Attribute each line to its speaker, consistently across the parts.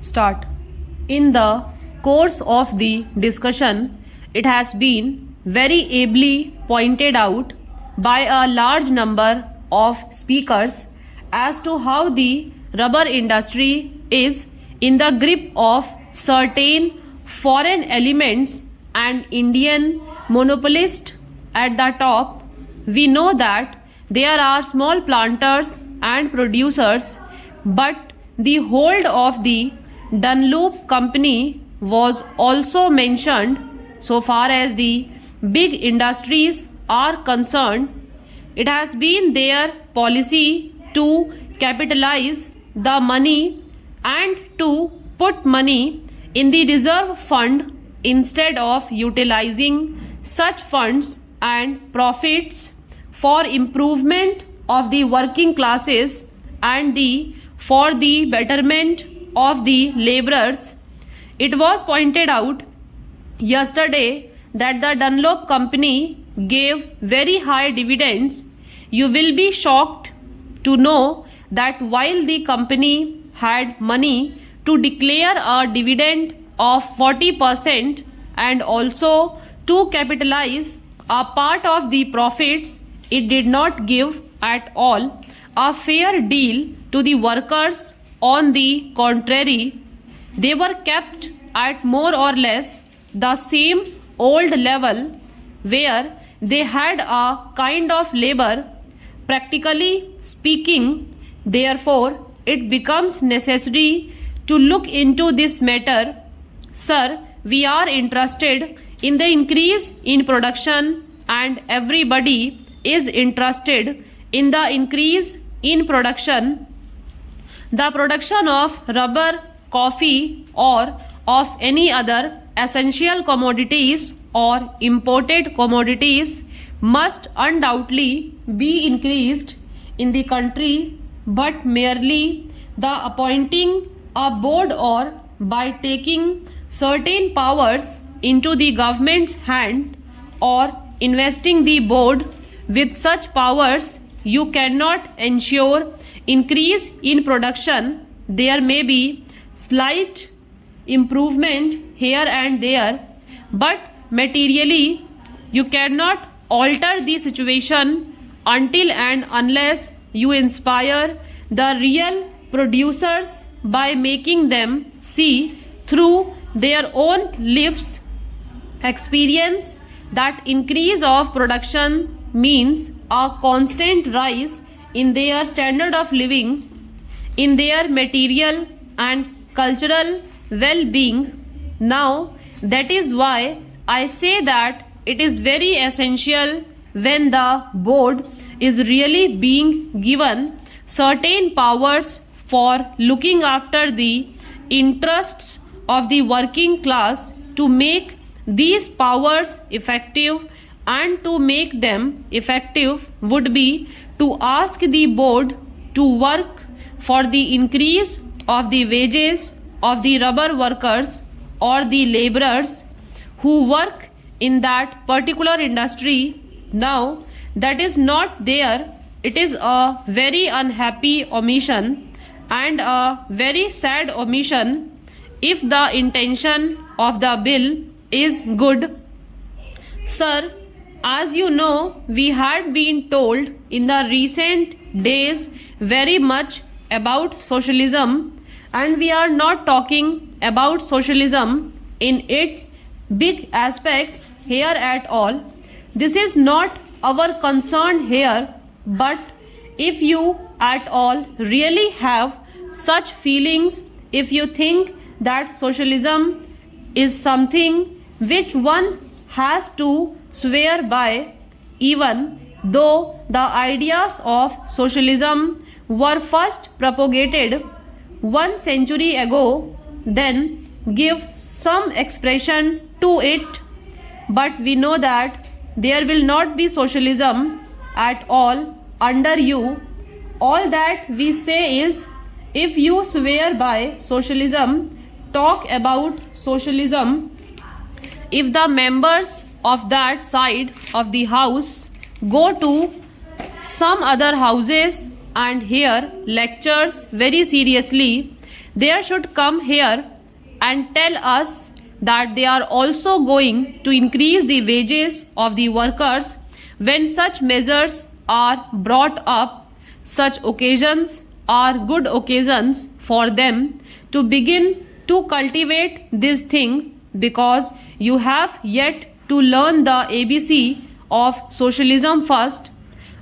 Speaker 1: Start. In the course of the discussion, it has been very ably pointed out by a large number of speakers as to how the rubber industry is in the grip of certain foreign elements and Indian monopolists at the top. We know that there are small planters and producers, but the hold of the Dunlop company was also mentioned. So far as the big industries are concerned, it has been their policy to capitalize the money and to put money in the reserve fund instead of utilizing such funds and profits for improvement of the working classes and for the betterment of the laborers. It was pointed out yesterday that the Dunlop company gave very high dividends. You will be shocked to know that while the company had money to declare a dividend of 40% and also to capitalize a part of the profits, it did not give at all a fair deal to the workers. On the contrary, they were kept at more or less the same old level where they had a kind of labor. Practically speaking, therefore, it becomes necessary to look into this matter. Sir, we are interested in the increase in production and everybody is interested in the increase in production. The production of rubber, coffee or of any other essential commodities or imported commodities must undoubtedly be increased in the country, but merely the appointing a board or by taking certain powers into the government's hand or investing the board with such powers, you cannot ensure increase in production. There may be slight improvement here and there, but materially you cannot alter the situation until and unless you inspire the real producers by making them see through their own lives experience that increase of production means a constant rise in their standard of living, in their material and cultural well-being. Now, that is why I say that it is very essential when the board is really being given certain powers for looking after the interests of the working class to make these powers effective, and to make them effective would be to ask the board to work for the increase of the wages of the rubber workers or the laborers who work in that particular industry. Now, that is not there. It is a very unhappy omission and a very sad omission if the intention of the bill is good. Sir, as you know, we had been told in the recent days very much about socialism, and we are not talking about socialism in its big aspects here at all. This is not our concern here, but if you at all really have such feelings, if you think that socialism is something which one has to swear by, even though the ideas of socialism were first propagated 1 century ago, then give some expression to it. But we know that there will not be socialism at all under you. All that we say is, if you swear by socialism, talk about socialism. If the members of that side of the house go to some other houses and hear lectures very seriously, They should come here and tell us that they are also going to increase the wages of the workers. When such measures are brought up, such occasions are good occasions for them to begin to cultivate this thing, because you have yet to learn the ABC of socialism first,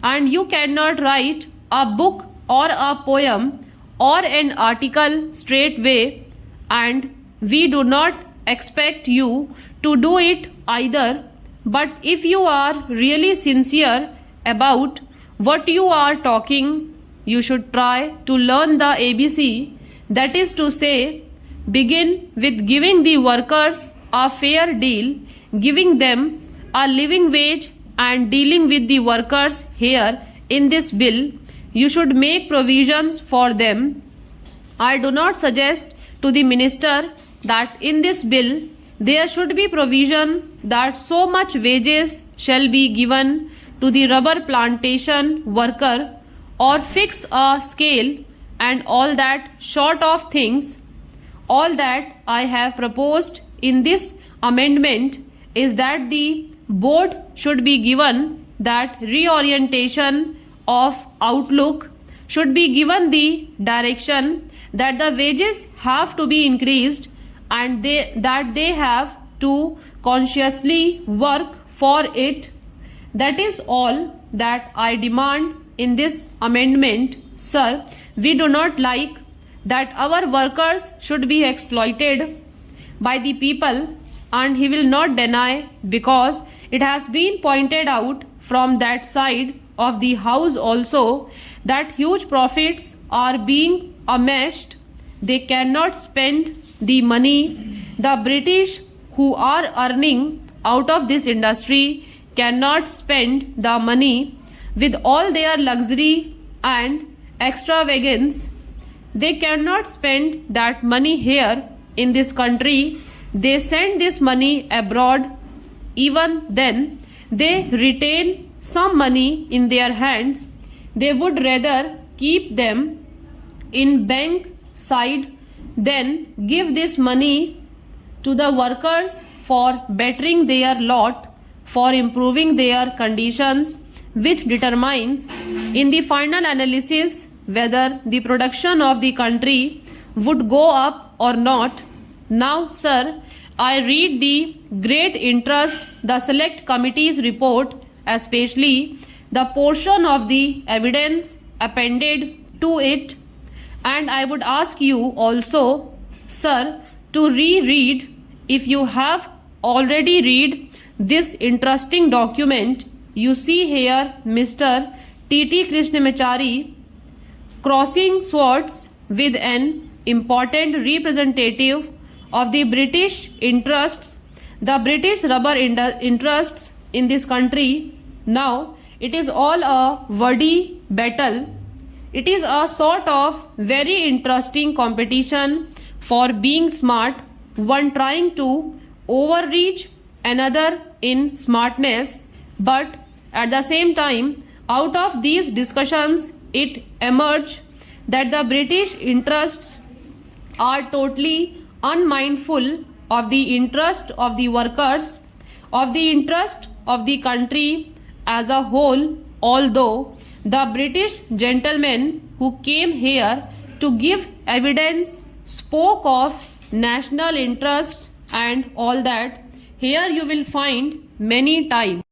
Speaker 1: and you cannot write a book or a poem or an article straightway, and we do not expect you to do it either. But if you are really sincere about what you are talking, you should try to learn the ABC, that is to say, begin with giving the workers a fair deal, giving them a living wage, and dealing with the workers here in this bill. You should make provisions for them. I do not suggest to the minister that in this bill there should be provision that so much wages shall be given to the rubber plantation worker, or fix a scale and all that sort of things. All that I have proposed in this amendment is that the board should be given that reorientation of outlook, should be given the direction that the wages have to be increased, and that they have to consciously work for it. That is all that I demand in this amendment, sir. We do not like that our workers should be exploited by the people, and he will not deny, because it has been pointed out from that side of the house also that huge profits are being amassed. They cannot spend the money. The British, who are earning out of this industry, cannot spend the money with all their luxury and extravagance. They cannot spend that money here in this country. They send this money abroad. Even then, they retain some money in their hands. They would rather keep them in bank side than give this money to the workers for bettering their lot, for improving their conditions, which determines in the final analysis whether the production of the country would go up or not. Now, sir, I read the great interest the select committee's report, especially the portion of the evidence appended to it, and I would ask you also, sir, to reread, if you have already read this interesting document. You see here Mr. T.T. Krishnamachari crossing swords with an important representative of the British interests, the British rubber interests in this country. Now, it is all a wordy battle. It is a sort of very interesting competition for being smart, one trying to overreach another in smartness, but at the same time, out of these discussions, it emerged that the British interests are totally unmindful of the interest of the workers, of the interest of the country as a whole, although the British gentlemen who came here to give evidence spoke of national interest and all that. Here you will find many times